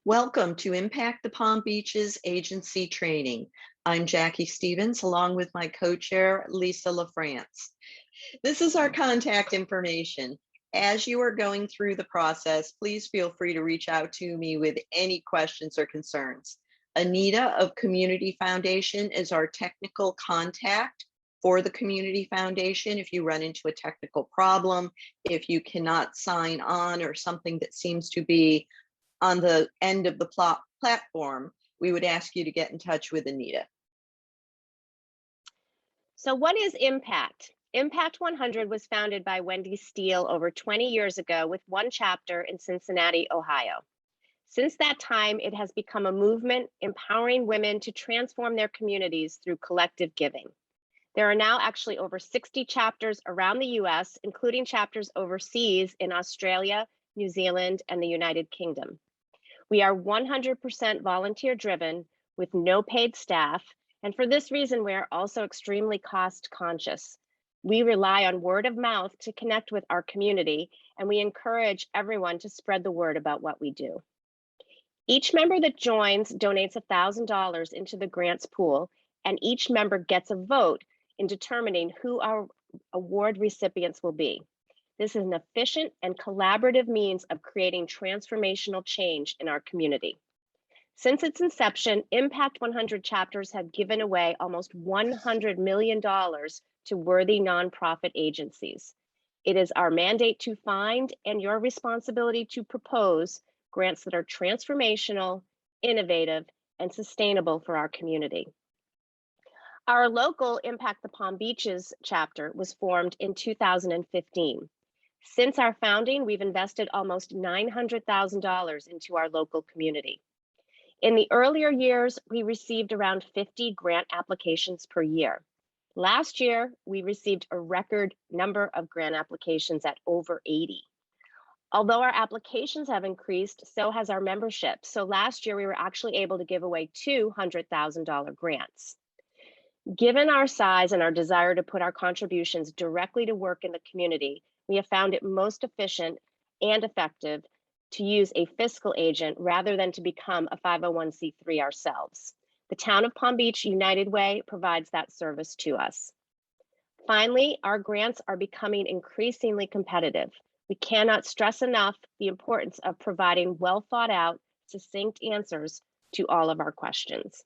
Welcome to Impact the Palm Beaches Agency Training. I'm Jackie Stevens, along with my co-chair, Lisa LaFrance. This is our contact information. As you are going through the process, please feel free to reach out to me with any questions or concerns. Anita of Community Foundation is our technical contact for the Community Foundation. If you run into a technical problem, if you cannot sign on or something that seems to be on the end of the platform, we would ask you to get in touch with Anita. So what is Impact? Impact 100 was founded by Wendy Steele over 20 years ago with one chapter in Cincinnati, Ohio. Since that time, it has become a movement empowering women to transform their communities through collective giving. There are now actually over 60 chapters around the US, including chapters overseas in Australia, New Zealand, and the United Kingdom. We are 100% volunteer driven with no paid staff. And for this reason, we are also extremely cost conscious. We rely on word of mouth to connect with our community, and we encourage everyone to spread the word about what we do. Each member that joins donates $1,000 into the grants pool, and each member gets a vote in determining who our award recipients will be. This is an efficient and collaborative means of creating transformational change in our community. Since its inception, Impact 100 chapters have given away almost $100 million to worthy nonprofit agencies. It is our mandate to find and your responsibility to propose grants that are transformational, innovative, and sustainable for our community. Our local Impact the Palm Beaches chapter was formed in 2015. Since our founding, we've invested almost $900,000 into our local community. In the earlier years, we received around 50 grant applications per year. Last year, we received a record number of grant applications at over 80. Although our applications have increased, so has our membership. So last year, we were actually able to give away $200,000 grants. Given our size and our desire to put our contributions directly to work in the community, we have found it most efficient and effective to use a fiscal agent rather than to become a 501c3 ourselves. The Town of Palm Beach United Way provides that service to us. Finally, our grants are becoming increasingly competitive. We cannot stress enough the importance of providing well thought out, succinct answers to all of our questions.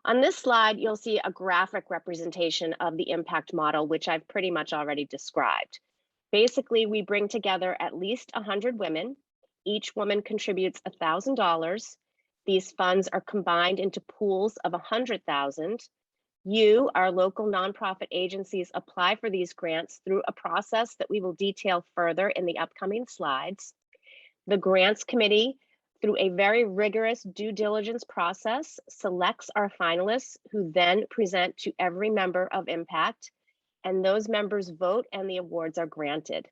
On this slide, you'll see a graphic representation of the impact model, which I've pretty much already described. Basically, we bring together at least 100 women. Each woman contributes $1,000. These funds are combined into pools of 100,000. You, our local nonprofit agencies, apply for these grants through a process that we will detail further in the upcoming slides. The grants committee, through a very rigorous due diligence process, selects our finalists who then present to every member of Impact, and those members vote and the awards are granted.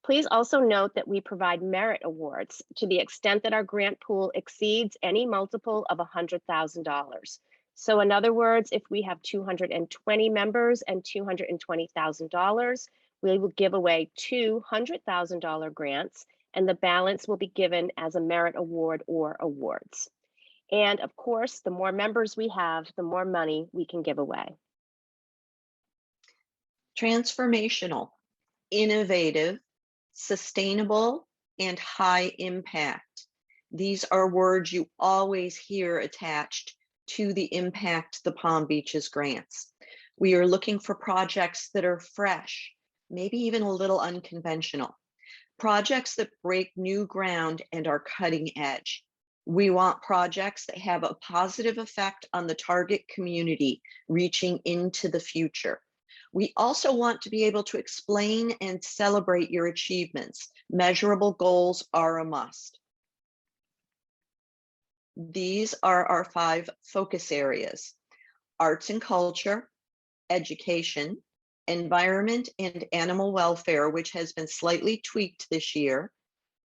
Please also note that we provide merit awards to the extent that our grant pool exceeds any multiple of $100,000. So in other words, if we have 220 members and $220,000, we will give away $200,000 grants, and the balance will be given as a merit award or awards. And of course, the more members we have, the more money we can give away. Transformational, innovative, sustainable, and high impact. These are words you always hear attached to the Impact the Palm Beaches grants. We are looking for projects that are fresh, maybe even a little unconventional, projects that break new ground and are cutting edge. We want projects that have a positive effect on the target community, reaching into the future. We also want to be able to explain and celebrate your achievements. Measurable goals are a must. These are our 5 focus areas: arts and culture, education, environment and animal welfare, which has been slightly tweaked this year,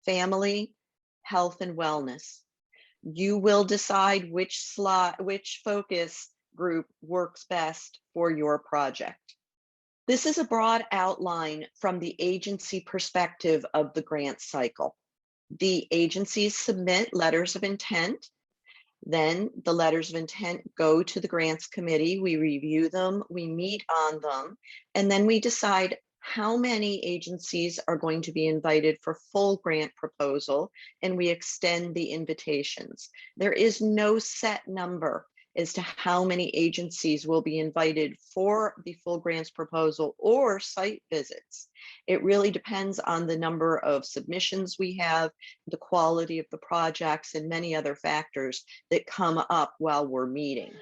family, health and wellness. You will decide which focus group works best for your project. This is a broad outline from the agency perspective of the grant cycle. The agencies submit letters of intent. Then the letters of intent go to the grants committee. We review them, we meet on them, and then we decide how many agencies are going to be invited for full grant proposal, and we extend the invitations. There is no set number as to how many agencies will be invited for the full grants proposal or site visits. It really depends on the number of submissions we have, the quality of the projects, and many other factors that come up while we're meeting.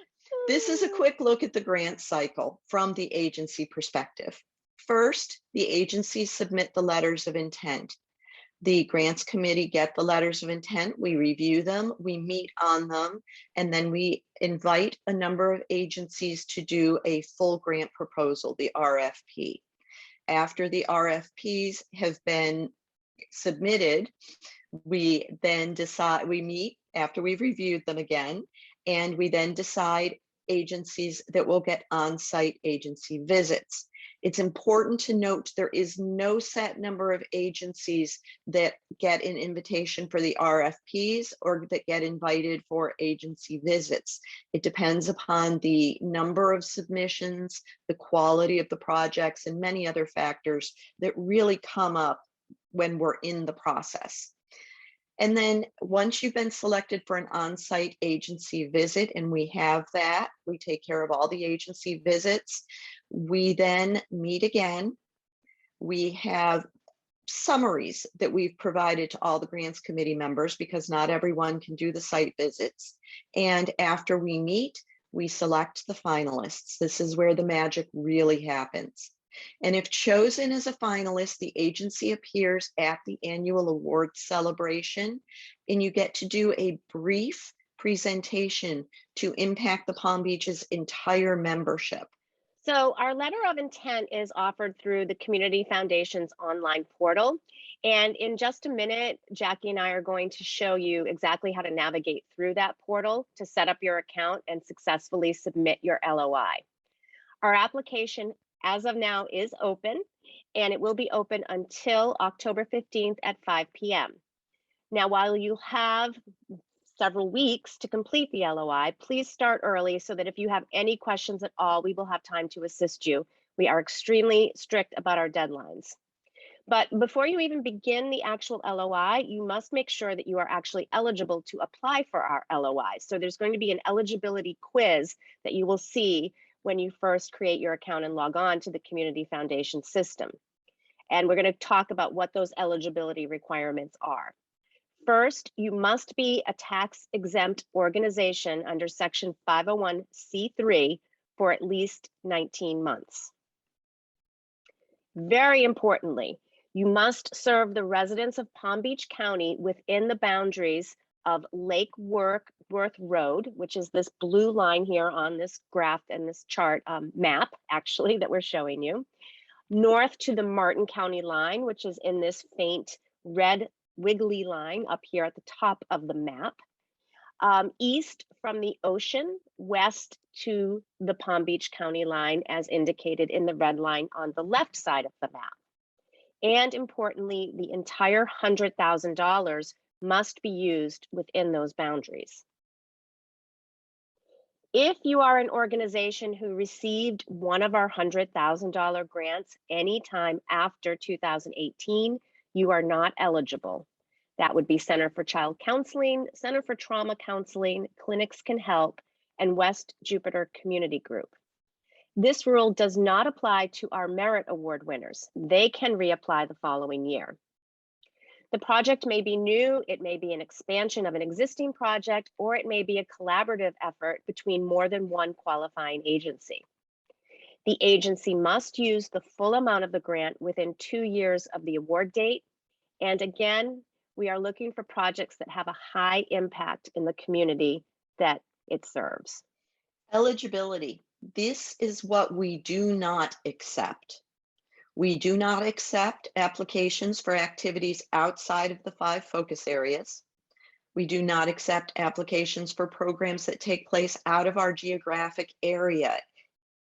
This is a quick look at the grant cycle from the agency perspective. First, the agencies submit the letters of intent. The grants committee get the letters of intent, we review them, we meet on them, and then we invite a number of agencies to do a full grant proposal, the RFP. After the RFPs have been submitted, we then decide, we meet after we've reviewed them again, and we then decide agencies that will get on-site agency visits. It's important to note there is no set number of agencies that get an invitation for the RFPs or that get invited for agency visits. It depends upon the number of submissions, the quality of the projects, and many other factors that really come up when we're in the process. And then once you've been selected for an on-site agency visit, and we have that, we take care of all the agency visits, we then meet again. We have summaries that we've provided to all the grants committee members because not everyone can do the site visits. And after we meet, we select the finalists. This is where the magic really happens. And if chosen as a finalist, the agency appears at the annual award celebration, and you get to do a brief presentation to impact the Palm Beach's entire membership. So our letter of intent is offered through the Community Foundation's online portal. And in just a minute, Jackie and I are going to show you exactly how to navigate through that portal to set up your account and successfully submit your LOI. Our application as of now is open, and it will be open until October 15th at 5 p.m. Now, while you have several weeks to complete the LOI, please start early so that if you have any questions at all, we will have time to assist you. We are extremely strict about our deadlines. But before you even begin the actual LOI, you must make sure that you are actually eligible to apply for our LOI. So there's going to be an eligibility quiz that you will see when you first create your account and log on to the Community Foundation system. And we're going to talk about what those eligibility requirements are. First, you must be a tax-exempt organization under Section 501c3 for at least 19 months. Very importantly, you must serve the residents of Palm Beach County within the boundaries of Lake Worth Road, which is this blue line here on this graph and this chart map, actually, that we're showing you, north to the Martin County line, which is in this faint red wiggly line up here at the top of the map, east from the ocean, west to the Palm Beach County line, as indicated in the red line on the left side of the map. And importantly, the entire $100,000 must be used within those boundaries. If you are an organization who received one of our $100,000 grants anytime after 2018, you are not eligible. That would be Center for Child Counseling, Center for Trauma Counseling, Clinics Can Help, and West Jupiter Community Group. This rule does not apply to our Merit Award winners. They can reapply the following year. The project may be new, it may be an expansion of an existing project, or it may be a collaborative effort between more than one qualifying agency. The agency must use the full amount of the grant within 2 years of the award date. And again, we are looking for projects that have a high impact in the community that it serves. Eligibility. This is what we do not accept. We do not accept applications for activities outside of the 5 focus areas. We do not accept applications for programs that take place out of our geographic area.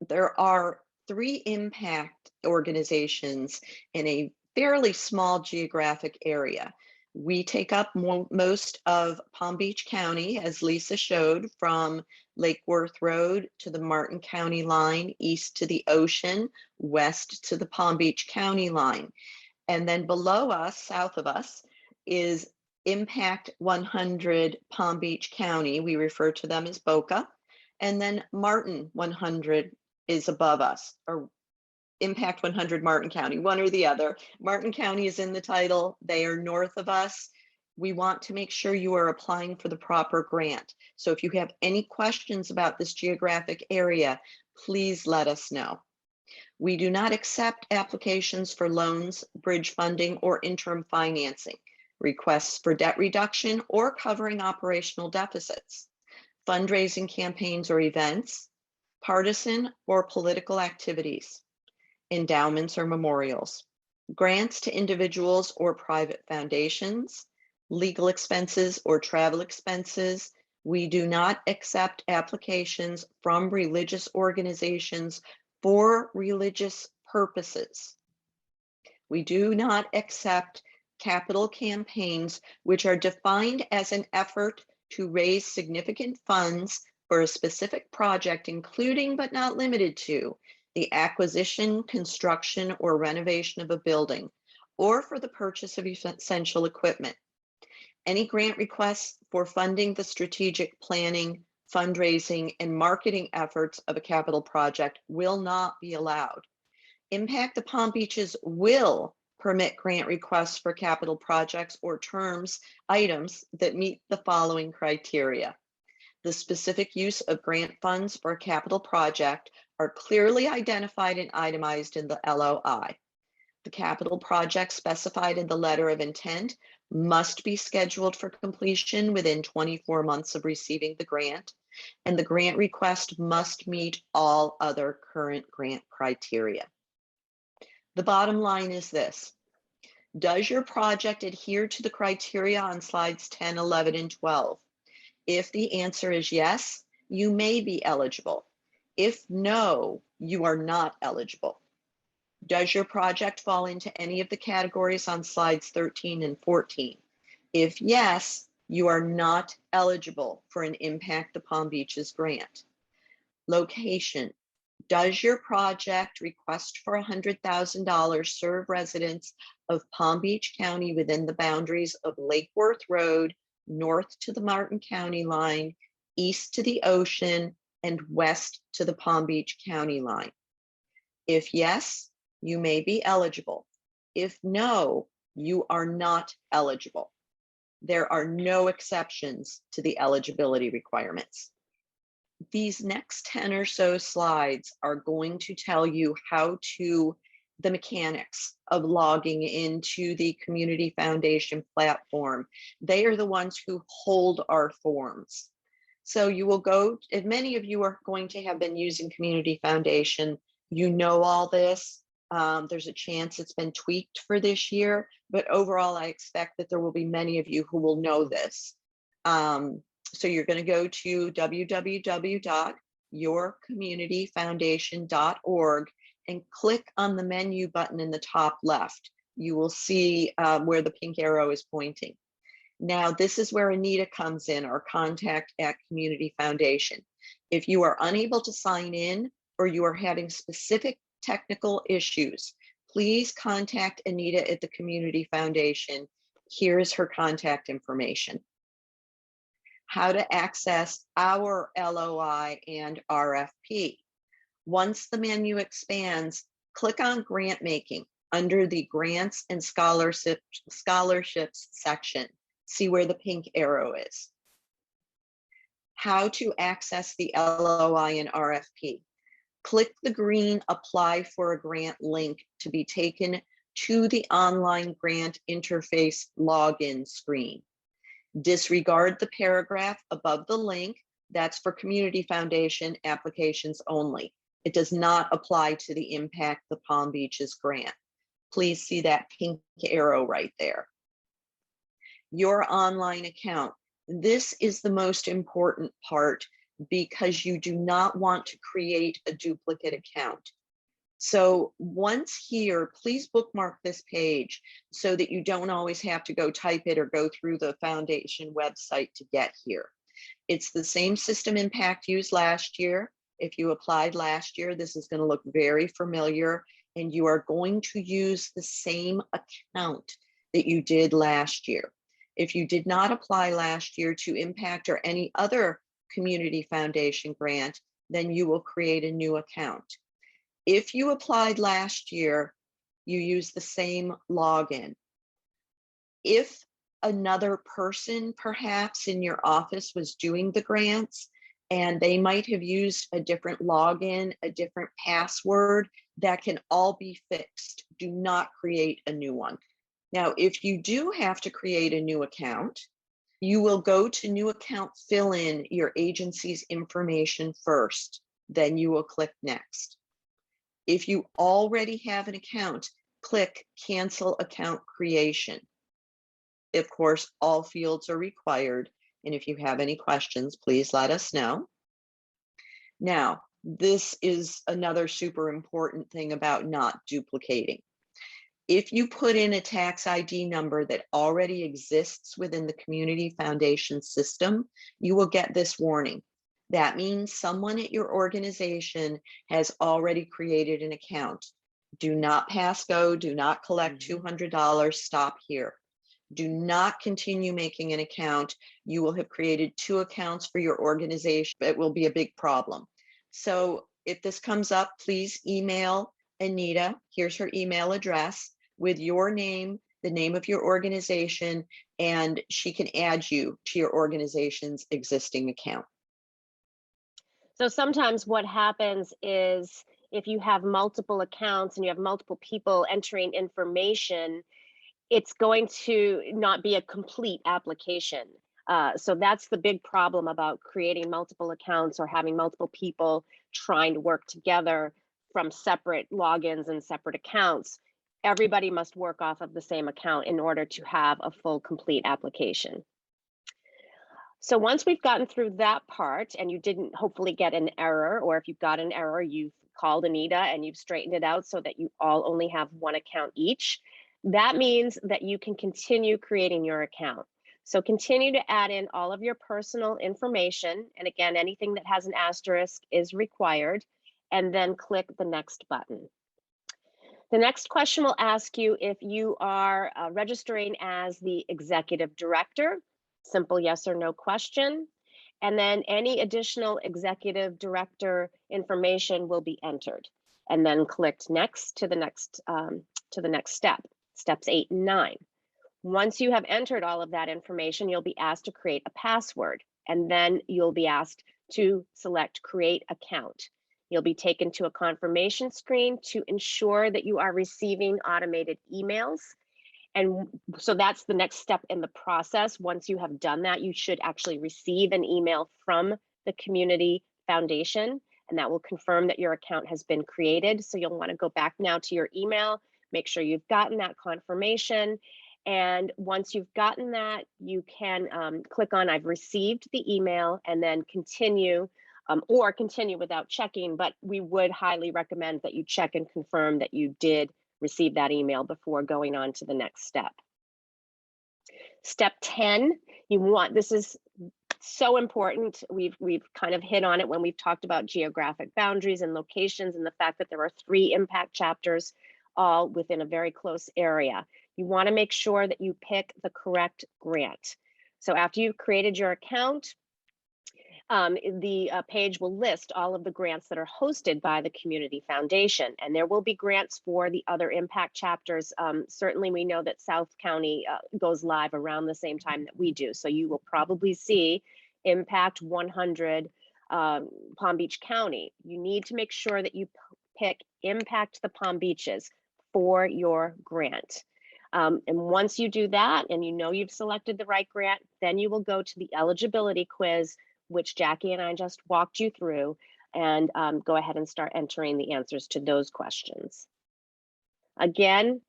There are 3 impact organizations in a fairly small geographic area. We take up most of Palm Beach County, as Lisa showed, from Lake Worth Road to the Martin County line, east to the ocean, west to the Palm Beach County line. And then below us, south of us, is Impact 100 Palm Beach County. We refer to them as BOCA. And then Martin 100 is above us, or Impact 100 Martin County, one or the other. Martin County is in the title. They are north of us. We want to make sure you are applying for the proper grant. So if you have any questions about this geographic area, please let us know. We do not accept applications for loans, bridge funding, or interim financing, requests for debt reduction or covering operational deficits, fundraising campaigns or events, partisan or political activities, endowments or memorials, grants to individuals or private foundations, legal expenses or travel expenses. We do not accept applications from religious organizations for religious purposes. We do not accept capital campaigns which are defined as an effort to raise significant funds for a specific project, including but not limited to the acquisition, construction, or renovation of a building, or for the purchase of essential equipment. Any grant requests for funding the strategic planning, fundraising, and marketing efforts of a capital project will not be allowed. Impact the Palm Beaches will permit grant requests for capital projects or items that meet the following criteria. The specific use of grant funds for a capital project are clearly identified and itemized in the LOI. The capital project specified in the letter of intent must be scheduled for completion within 24 months of receiving the grant, and the grant request must meet all other current grant criteria. The bottom line is this: does your project adhere to the criteria on slides 10, 11, and 12? If the answer is yes, you may be eligible. If no, you are not eligible. Does your project fall into any of the categories on slides 13 and 14? If yes, you are not eligible for an Impact the Palm Beaches grant. Location. Does your project request for $100,000 serve residents of Palm Beach County within the boundaries of Lake Worth Road, north to the Martin County line, east to the ocean, and west to the Palm Beach County line? If yes, you may be eligible. If no, you are not eligible. There are no exceptions to the eligibility requirements. These next 10 or so slides are going to tell you the mechanics of logging into the Community Foundation platform. They are the ones who hold our forms. So you will go, if many of you are going to have been using Community Foundation, you know all this. There's a chance it's been tweaked for this year, but overall, I expect that there will be many of you who will know this. So you're going to go to www.yourcommunityfoundation.org and click on the menu button in the top left. You will see where the pink arrow is pointing. Now, this is where Anita comes in, our contact at Community Foundation. If you are unable to sign in or you are having specific technical issues, please contact Anita at the Community Foundation. Here's her contact information. How to access our LOI and RFP. Once the menu expands, click on Grant Making under the Grants and Scholarships section. See where the pink arrow is. How to access the LOI and RFP. Click the green Apply for a Grant link to be taken to the online grant interface login screen. Disregard the paragraph above the link. That's for Community Foundation applications only. It does not apply to the Impact the Palm Beaches grant. Please see that pink arrow right there. Your online account. This is the most important part because you do not want to create a duplicate account. So once here, please bookmark this page so that you don't always have to go type it or go through the foundation website to get here. It's the same system impact used last year. If you applied last year, this is going to look very familiar, and you are going to use the same account that you did last year. If you did not apply last year to impact or any other community foundation grant, then you will create a new account. If you applied last year, you use the same login. If another person perhaps in your office was doing the grants and they might have used a different login, a different password, that can all be fixed. Do not create a new one. Now, if you do have to create a new account, you will go to new account, fill in your agency's information first, then you will click next. If you already have an account, click cancel account creation. Of course, all fields are required. And if you have any questions, please let us know. Now, this is another super important thing about not duplicating. If you put in a tax ID number that already exists within the Community Foundation system, you will get this warning. That means someone at your organization has already created an account. Do not pass go, do not collect $200, stop here. Do not continue making an account. You will have created 2 accounts for your organization. It will be a big problem. So if this comes up, please email Anita. Here's her email address with your name, the name of your organization, and she can add you to your organization's existing account. So sometimes what happens is if you have multiple accounts and you have multiple people entering information, it's going to not be a complete application. So that's the big problem about creating multiple accounts or having multiple people trying to work together from separate logins and separate accounts. Everybody must work off of the same account in order to have a full, complete application. So once we've gotten through that part and you didn't hopefully get an error, or if you've got an error, you've called Anita and you've straightened it out so that you all only have 1 account each, that means that you can continue creating your account. So continue to add in all of your personal information. And again, anything that has an asterisk is required, and then click the next button. The next question will ask you if you are registering as the executive director. Simple yes or no question. And then any additional executive director information will be entered, and then clicked next to the next step, steps 8 and 9. Once you have entered all of that information, you'll be asked to create a password, and then you'll be asked to select create account. You'll be taken to a confirmation screen to ensure that you are receiving automated emails. And so that's the next step in the process. Once you have done that, you should actually receive an email from the Community Foundation, and that will confirm that your account has been created. So you'll want to go back now to your email, make sure you've gotten that confirmation. And once you've gotten that, you can click on I've received the email and then continue, or continue without checking, but we would highly recommend that you check and confirm that you did receive that email before going on to the next step. Step 10, this is so important. We've kind of hit on it when we've talked about geographic boundaries and locations and the fact that there are 3 impact chapters all within a very close area. You want to make sure that you pick the correct grant. So after you've created your account, the page will list all of the grants that are hosted by the Community Foundation, and there will be grants for the other impact chapters. Certainly we know that South County goes live around the same time that we do, so you will probably see Impact 100 Palm Beach County. You need to make sure that you pick Impact the Palm Beaches for your grant. And once you do that and you know you've selected the right grant, then you will go to the eligibility quiz, which Jackie and I just walked you through, and go ahead and start entering the answers to those questions. Again,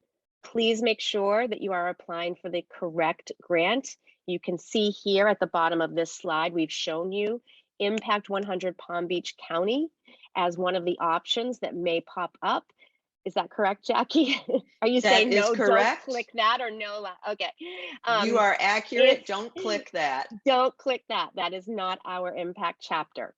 please make sure that you are applying for the correct grant. You can see here at the bottom of this slide, we've shown you Impact 100 Palm Beach County as one of the options that may pop up. Is that correct, Jackie? Are you That saying is no, don't correct. click that, or no? Okay. You are If accurate. Don't click that. don't click that. That is not our impact chapter.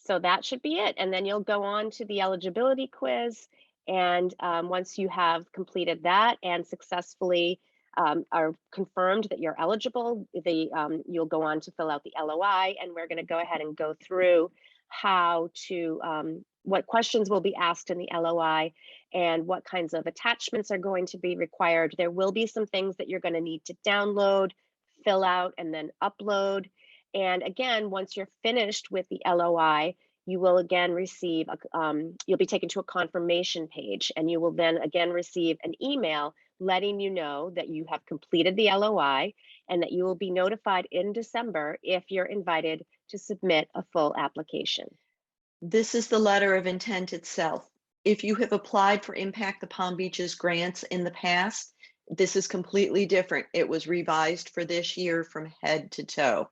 So that should be it. And then you'll go on to the eligibility quiz. And once you have completed that and successfully are confirmed that you're eligible, you'll go on to fill out the LOI. And we're going to go ahead and go through how to, what questions will be asked in the LOI and what kinds of attachments are going to be required. There will be some things that you're going to need to download, fill out, and then upload. And again, once you're finished with the LOI, you will again receive, you'll be taken to a confirmation page, and you will then again receive an email letting you know that you have completed the LOI and that you will be notified in December if you're invited to submit a full application. This is the letter of intent itself. If you have applied for Impact the Palm Beaches grants in the past, this is completely different. It was revised for this year from head to toe.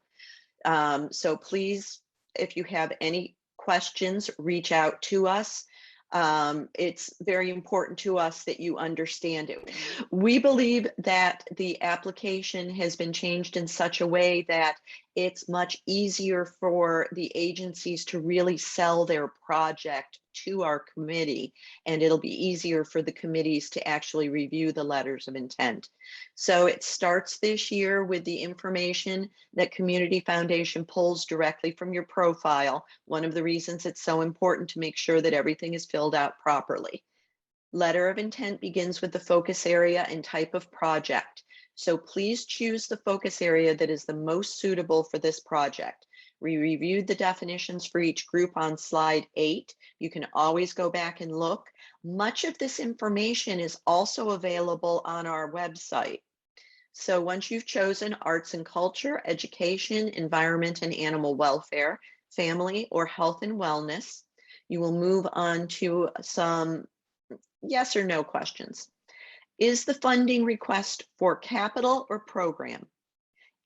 So please, if you have any questions, reach out to us. It's very important to us that you understand it. We believe that the application has been changed in such a way that it's much easier for the agencies to really sell their project to our committee, and it'll be easier for the committees to actually review the letters of intent. So it starts this year with the information that Community Foundation pulls directly from your profile. One of the reasons it's so important to make sure that everything is filled out properly. Letter of intent begins with the focus area and type of project. So please choose the focus area that is the most suitable for this project. We reviewed the definitions for each group on slide 8. You can always go back and look. Much of this information is also available on our website. So once you've chosen arts and culture, education, environment and animal welfare, family, or health and wellness, you will move on to some yes or no questions. Is the funding request for capital or program?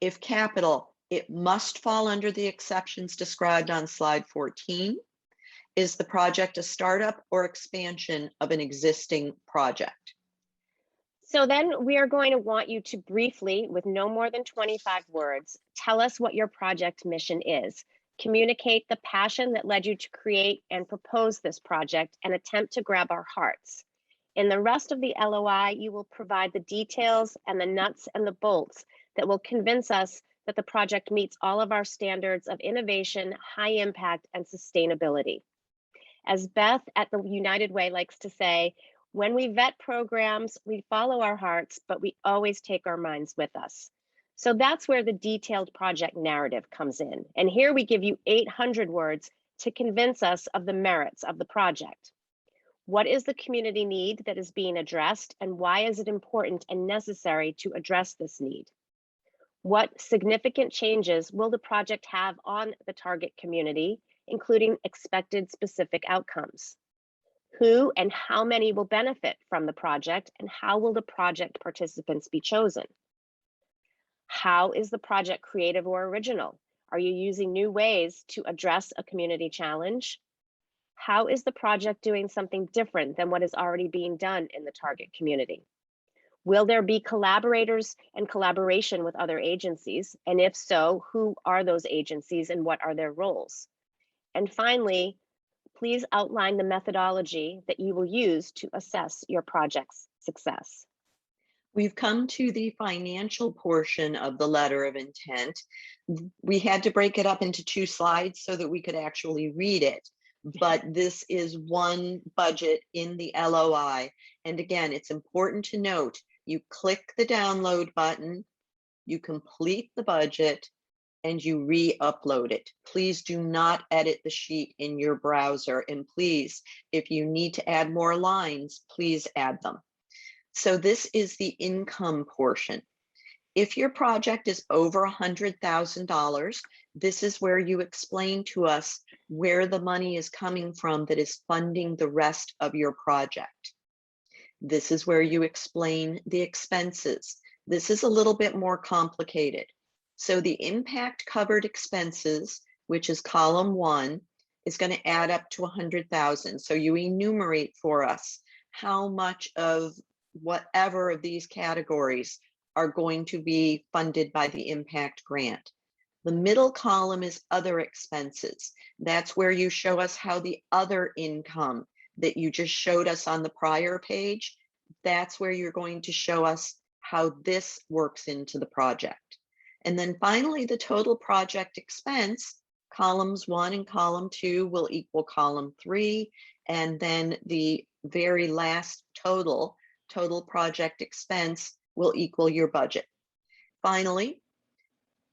If capital, it must fall under the exceptions described on slide 14. Is the project a startup or expansion of an existing project? So then we are going to want you to briefly, with no more than 25 words, tell us what your project mission is. Communicate the passion that led you to create and propose this project and attempt to grab our hearts. In the rest of the LOI, you will provide the details and the nuts and the bolts that will convince us that the project meets all of our standards of innovation, high impact, and sustainability. As Beth at the United Way likes to say, when we vet programs, we follow our hearts, but we always take our minds with us. So that's where the detailed project narrative comes in. And here we give you 800 words to convince us of the merits of the project. What is the community need that is being addressed, and why is it important and necessary to address this need? What significant changes will the project have on the target community, including expected specific outcomes? Who and how many will benefit from the project, and how will the project participants be chosen? How is the project creative or original? Are you using new ways to address a community challenge? How is the project doing something different than what is already being done in the target community? Will there be collaborators and collaboration with other agencies? And if so, who are those agencies and what are their roles? And finally, please outline the methodology that you will use to assess your project's success. We've come to the financial portion of the letter of intent. We had to break it up into 2 slides so that we could actually read it. But this is one budget in the LOI. And again, it's important to note, you click the download button, you complete the budget, and you re-upload it. Please do not edit the sheet in your browser. And please, if you need to add more lines, please add them. So this is the income portion. If your project is over $100,000, this is where you explain to us where the money is coming from that is funding the rest of your project. This is where you explain the expenses. This is a little bit more complicated. So the impact covered expenses, which is column 1, is going to add up to 100,000. So you enumerate for us how much of whatever of these categories are going to be funded by the impact grant. The middle column is other expenses. That's where you show us how the other income that you just showed us on the prior page, that's where you're going to show us how this works into the project. And then finally, the total project expense, columns 1 and column 2 will equal column 3. And then the very last total project expense will equal your budget. Finally,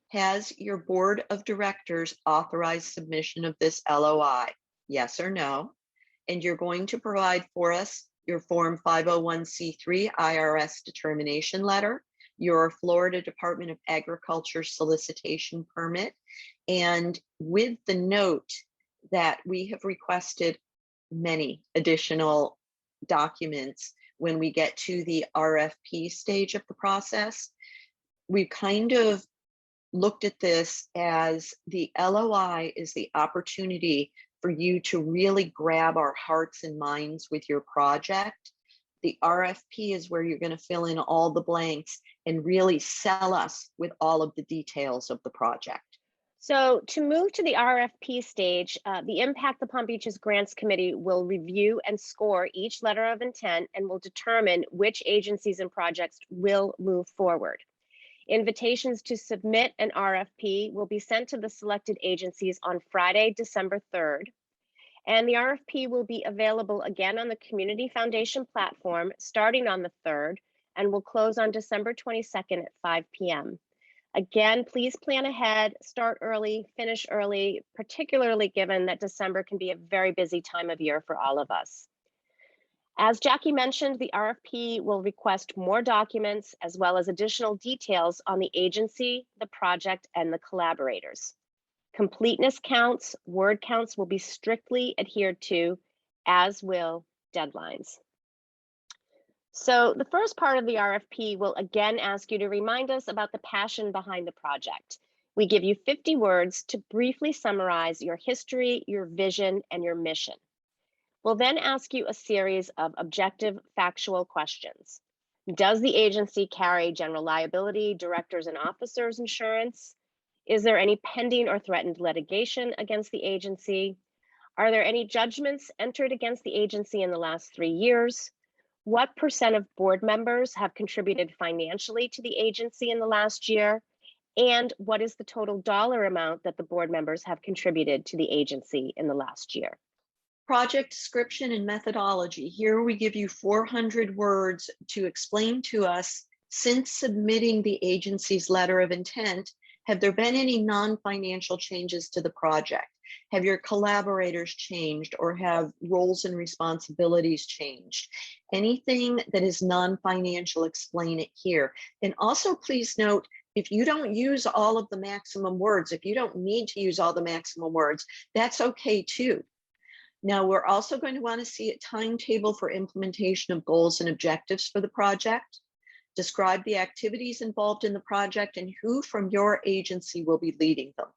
has your board of directors authorized submission of this LOI? Yes or no? And you're going to provide for us your Form 501c3 IRS determination letter, your Florida Department of Agriculture solicitation permit, and with the note that we have requested many additional documents when we get to the RFP stage of the process. We kind of looked at this as the LOI is the opportunity for you to really grab our hearts and minds with your project. The RFP is where you're going to fill in all the blanks and really sell us with all of the details of the project. So to move to the RFP stage, the Impact the Palm Beaches Grants Committee will review and score each letter of intent and will determine which agencies and projects will move forward. Invitations to submit an RFP will be sent to the selected agencies on Friday, December 3rd. And the RFP will be available again on the Community Foundation platform starting on the 3rd and will close on December 22nd at 5 p.m. Again, please plan ahead, start early, finish early, particularly given that December can be a very busy time of year for all of us. As Jackie mentioned, the RFP will request more documents as well as additional details on the agency, the project, and the collaborators. Completeness counts, word counts will be strictly adhered to, as will deadlines. So the first part of the RFP will again ask you to remind us about the passion behind the project. We give you 50 words to briefly summarize your history, your vision, and your mission. We'll then ask you a series of objective, factual questions. Does the agency carry general liability, directors and officers insurance? Is there any pending or threatened litigation against the agency? Are there any judgments entered against the agency in the last 3 years? What % of board members have contributed financially to the agency in the last year? And what is the total dollar amount that the board members have contributed to the agency in the last year? Project description and methodology. Here we give you 400 words to explain to us, since submitting the agency's letter of intent, have there been any non-financial changes to the project? Have your collaborators changed or have roles and responsibilities changed? Anything that is non-financial, explain it here. And also please note, if you don't use all of the maximum words, if you don't need to use all the maximum words, that's okay too. Now, we're also going to want to see a timetable for implementation of goals and objectives for the project. Describe the activities involved in the project and who from your agency will be leading them.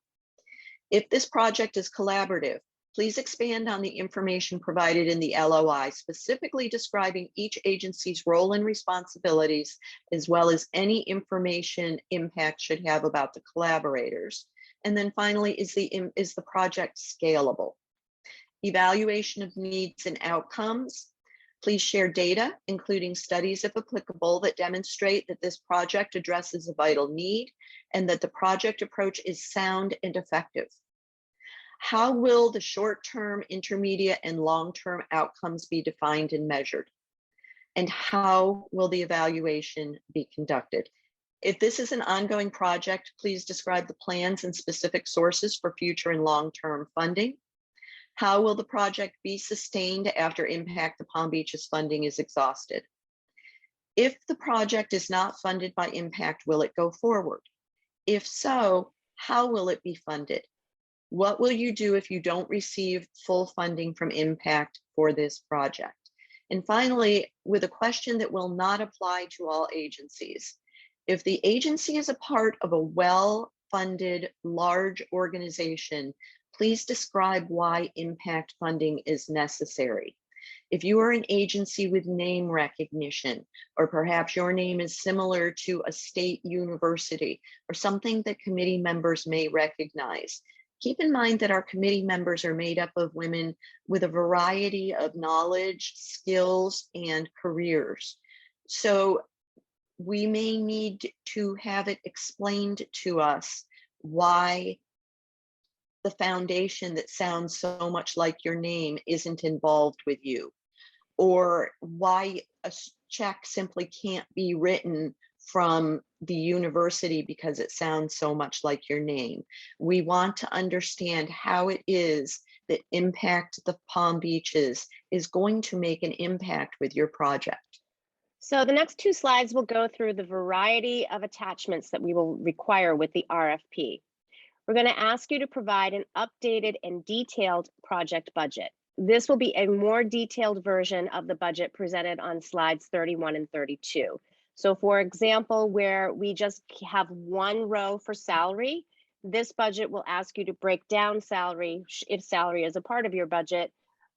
If this project is collaborative, please expand on the information provided in the LOI, specifically describing each agency's role and responsibilities, as well as any information impact should have about the collaborators. And then finally, is the project scalable? Evaluation of needs and outcomes. Please share data, including studies if applicable, that demonstrate that this project addresses a vital need and that the project approach is sound and effective. How will the short-term, intermediate, and long-term outcomes be defined and measured? And how will the evaluation be conducted? If this is an ongoing project, please describe the plans and specific sources for future and long-term funding. How will the project be sustained after Impact the Palm Beaches funding is exhausted? If the project is not funded by Impact, will it go forward? If so, how will it be funded? What will you do if you don't receive full funding from Impact for this project? And finally, with a question that will not apply to all agencies. If the agency is a part of a well-funded, large organization, please describe why impact funding is necessary. If you are an agency with name recognition, or perhaps your name is similar to a state university or something that committee members may recognize, keep in mind that our committee members are made up of women with a variety of knowledge, skills, and careers. So we may need to have it explained to us why the foundation that sounds so much like your name isn't involved with you, or why a check simply can't be written from the university because it sounds so much like your name. We want to understand how it is that Impact the Palm Beaches is going to make an impact with your project. So the next two slides will go through the variety of attachments that we will require with the RFP. We're going to ask you to provide an updated and detailed project budget. This will be a more detailed version of the budget presented on slides 31 and 32. So for example, where we just have one row for salary, this budget will ask you to break down salary, if salary is a part of your budget,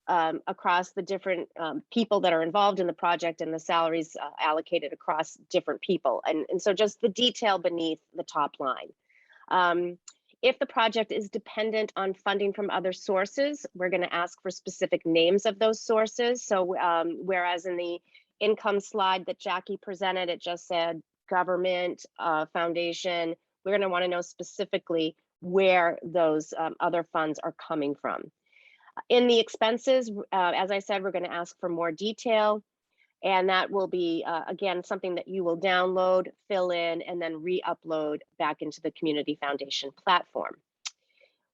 across the different people that are involved in the project, and the salaries allocated across different people. And so just the detail beneath the top line. If the project is dependent on funding from other sources, we're going to ask for specific names of those sources. So whereas in the income slide that Jackie presented, it just said government, foundation, we're going to want to know specifically where those other funds are coming from. In the expenses, as I said, we're going to ask for more detail. And that will be, again, something that you will download, fill in, and then re-upload back into the Community Foundation platform.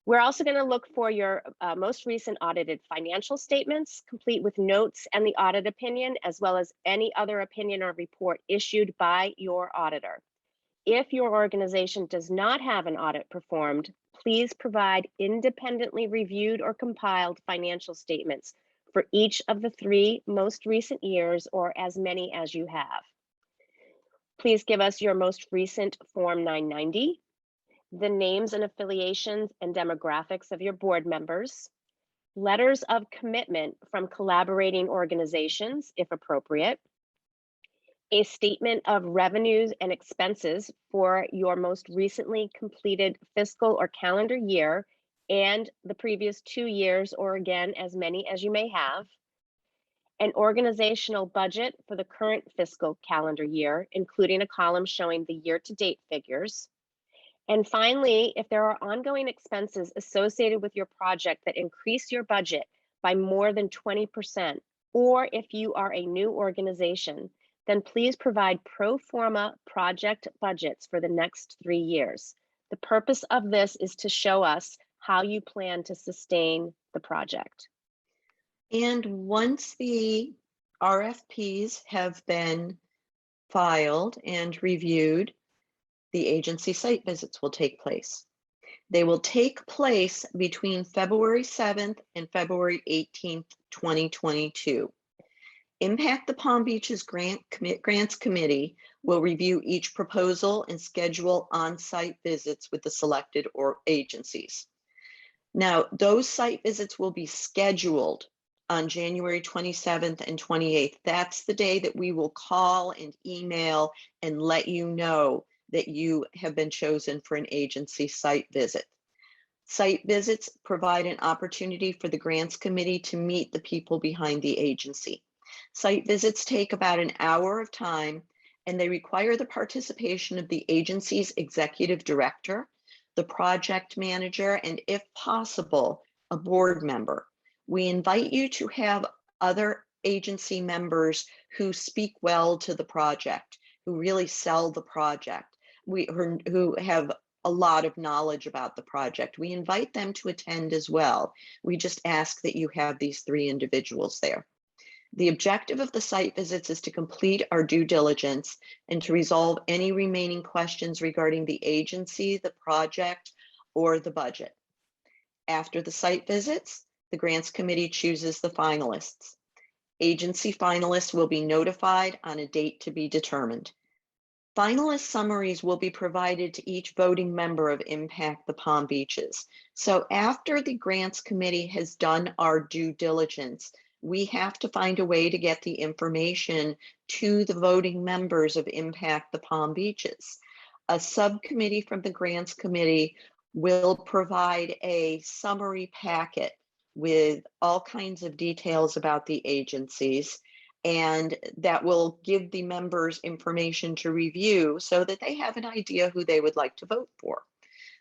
We're also going to look for your most recent audited financial statements, complete with notes and the audit opinion, as well as any other opinion or report issued by your auditor. If your organization does not have an audit performed, please provide independently reviewed or compiled financial statements for each of the 3 most recent years, or as many as you have. Please give us your most recent Form 990, the names and affiliations and demographics of your board members, letters of commitment from collaborating organizations, if appropriate, a statement of revenues and expenses for your most recently completed fiscal or calendar year and the previous 2 years, or again, as many as you may have, an organizational budget for the current fiscal calendar year, including a column showing the year-to-date figures. And finally, if there are ongoing expenses associated with your project that increase your budget by more than 20%, or if you are a new organization, then please provide pro forma project budgets for the next 3 years. The purpose of this is to show us how you plan to sustain the project. And once the RFPs have been filed and reviewed, the agency site visits will take place. They will take place between February 7th and February 18th, 2022. Impact the Palm Beaches Grants Committee will review each proposal and schedule on-site visits with the selected agencies. Now, those site visits will be scheduled on January 27th and 28th. That's the day that we will call and email and let you know that you have been chosen for an agency site visit. Site visits provide an opportunity for the Grants Committee to meet the people behind the agency. Site visits take about an hour of time, and they require the participation of the agency's executive director, the project manager, and if possible, a board member. We invite you to have other agency members who speak well to the project, who really sell the project, who have a lot of knowledge about the project. We invite them to attend as well. We just ask that you have these 3 individuals there. The objective of the site visits is to complete our due diligence and to resolve any remaining questions regarding the agency, the project, or the budget. After the site visits, the Grants Committee chooses the finalists. Agency finalists will be notified on a date to be determined. Finalist summaries will be provided to each voting member of Impact the Palm Beaches. So after the Grants Committee has done our due diligence, We have to find a way to get the information to the voting members of Impact the Palm Beaches. A subcommittee from the Grants Committee will provide a summary packet with all kinds of details about the agencies, and that will give the members information to review so that they have an idea who they would like to vote for.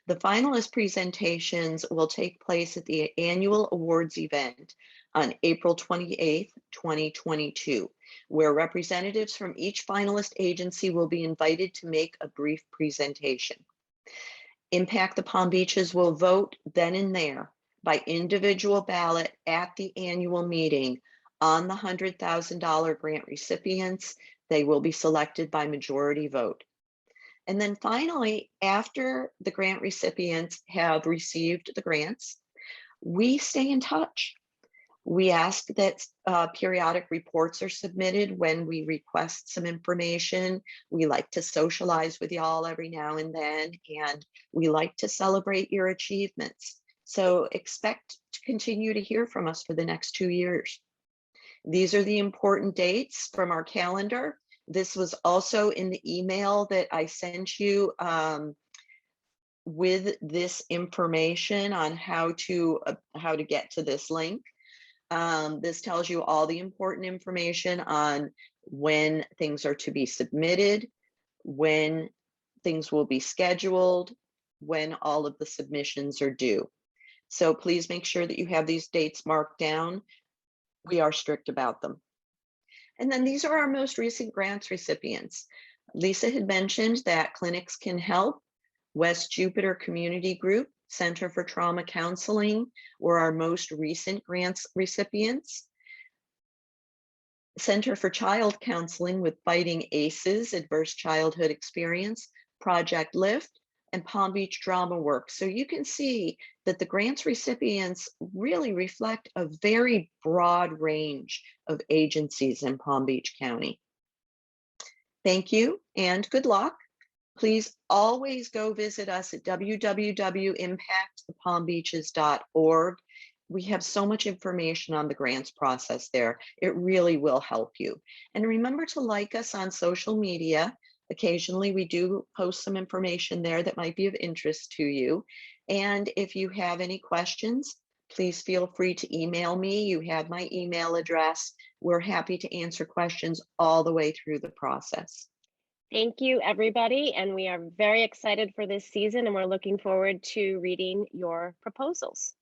The finalist presentations will take place at the annual awards event on April 28th, 2022, where representatives from each finalist agency will be invited to make a brief presentation. Impact the Palm Beaches will vote then and there by individual ballot at the annual meeting on the $100,000 grant recipients. They will be selected by majority vote. And then finally, after the grant recipients have received the grants, we stay in touch. We ask that periodic reports are submitted when we request some information. We like to socialize with y'all every now and then, and we like to celebrate your achievements. So expect to continue to hear from us for the next 2 years. These are the important dates from our calendar. This was also in the email that I sent you with this information on how to get to this link. This tells you all the important information on when things are to be submitted, when things will be scheduled, when all of the submissions are due. So please make sure that you have these dates marked down. We are strict about them. And then these are our most recent grants recipients. Lisa had mentioned that Clinics Can Help, West Jupiter Community Group, Center for Trauma Counseling were our most recent grants recipients. Center for Child Counseling with Fighting ACEs, Adverse Childhood Experience, Project Lift, and Palm Beach Drama Works. So you can see that the grants recipients really reflect a very broad range of agencies in Palm Beach County. Thank you and good luck. Please always go visit us at www.impactthepalmbeaches.org. We have so much information on the grants process there. It really will help you. And remember to like us on social media. Occasionally we do post some information there that might be of interest to you. And if you have any questions, please feel free to email me. You have my email address. We're happy to answer questions all the way through the process. Thank you, everybody. And we are very excited for this season, and we're looking forward to reading your proposals.